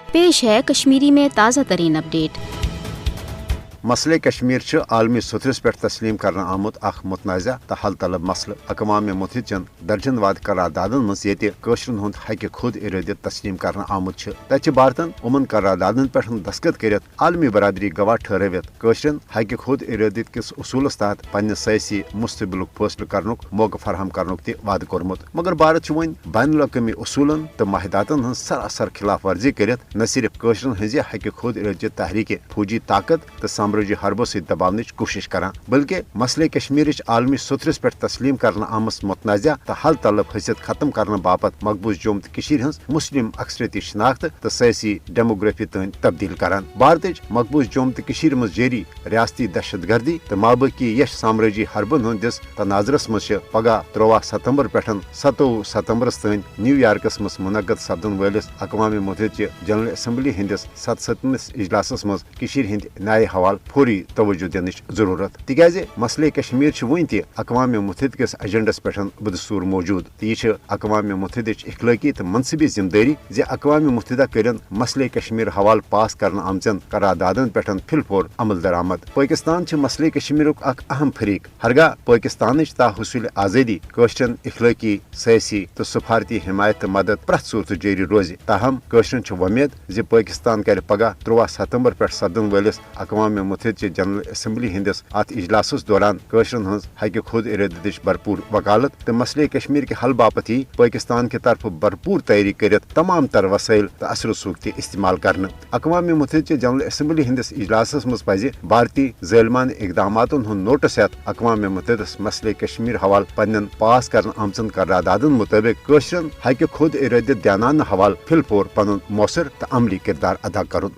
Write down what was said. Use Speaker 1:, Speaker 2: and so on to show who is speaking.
Speaker 1: पेश है कश्मीरी में ताज़ा तरीन अपडेट।
Speaker 2: मसले कश्मीर आलमी सतरस पे तस्लीम करना आमुत अख मुतनाज़ा तो हल तलब मसल अक़वाम मुत्तहिदा दर्जन वाद करारदादन मज ये कशरन हुंद हक खुद इरादत तस्लीम करना आमुत तत भारतन उमन करारदादन पे दस्तखत कर आलमी बरादरी गवाह ठहरवित कशरन हक खुद इरादत किस उसूलस तहत पन्ने सयासी मुस्तबिल फैसले करनुक मौका फराहम करनुक ति वाद कोरमुत, मगर भारत वन बैनुल अक़वामी उसूलन तो माहिदातन हज सरासर खिलाफ वर्जी कर न सिर्फ कशरन हज हक खुद इरादत तहरीक फौजी ताकत तो साम्राज्य हरबों से दबाने की कोशिश करान, बल्कि मसले कश्मीर आलमी सतरस पे तस्लीम करना आमस मुतनाज़ा तो हल तलब हैसियत खत्म करने बापत मकबूज जम्मू तो कशीर हज मुस्लिम अक्सरियती शनाख्त तो सयासी डेमोग्राफी तन तब्दील करान। भारत मकबूज जम्मू तो कशीर मज जारी रियासती दहशत गर्दी तो माबकी यश साम्राज्य हरबन हंदिस तनाजरस मज पगह 13 सितंबर पे 27 सितंबर तन न्यूयॉर्कस मज मुनक़द सपदन वालिस अक़वाम मुत्तहिदा जनरल असम्बली हंदिस 77वें इजलासस मज कशीर हिंद न्याय हवाल फौरी तवज्जो दिन जरूरत, तिकाज मसले कश्मीर वन ति अक़वाम मुत्तहिदा किस एजेंडस पे बदस्तूर मौजूद तो यह अक़वाम मुत्तहिदा इखलाकी तो मनसबी जिम्मेदारी जे अक़वाम मुत्तहिदा करन मसले कश्मीर हवाल पास करना आमचन करारदादन पे फिलफौर अमल दरामद। पाकिस्तान मसले कश्मीर अहम फरीक हरगा पाकिस्तान ताहुसूल आज़ादी कशरन इखलाकी सयासी तो सफारती हिमायत मदद प्रथ सूरत जारी रोज, ताहम कशरन वमेद जे पाकिस्तान कर पगह 13 सितंबर पे सपदन वालिस अक़वाम मुत्तहिदा जनरल असम्बली हंदिस अत इजलास दौरान कशरन हज हक खुद इरादत भरपूर वकालत तो मसले कश्मीर के हल बापत ही पाकिस्तान की तरफ भरपूर तैयारी कर तमाम तर वसाइल तो असर सूख इस्तेमाल कर। अक़वाम मुत्तहिदा जनरल असम्बली हंदिस इजलास मज पज भारतीय ज़ालिमान इकदामातन हुंद नोटिस हेत अक़वाम मुत्तहिदा मसले कश्मीर हवाल पन्न पास कर आमचन करारदादन मुताबिक कशरन हक खुद इरादत दयानाना हवाल फिलफौर पन मौसर तो अमली किरदार अदा कर।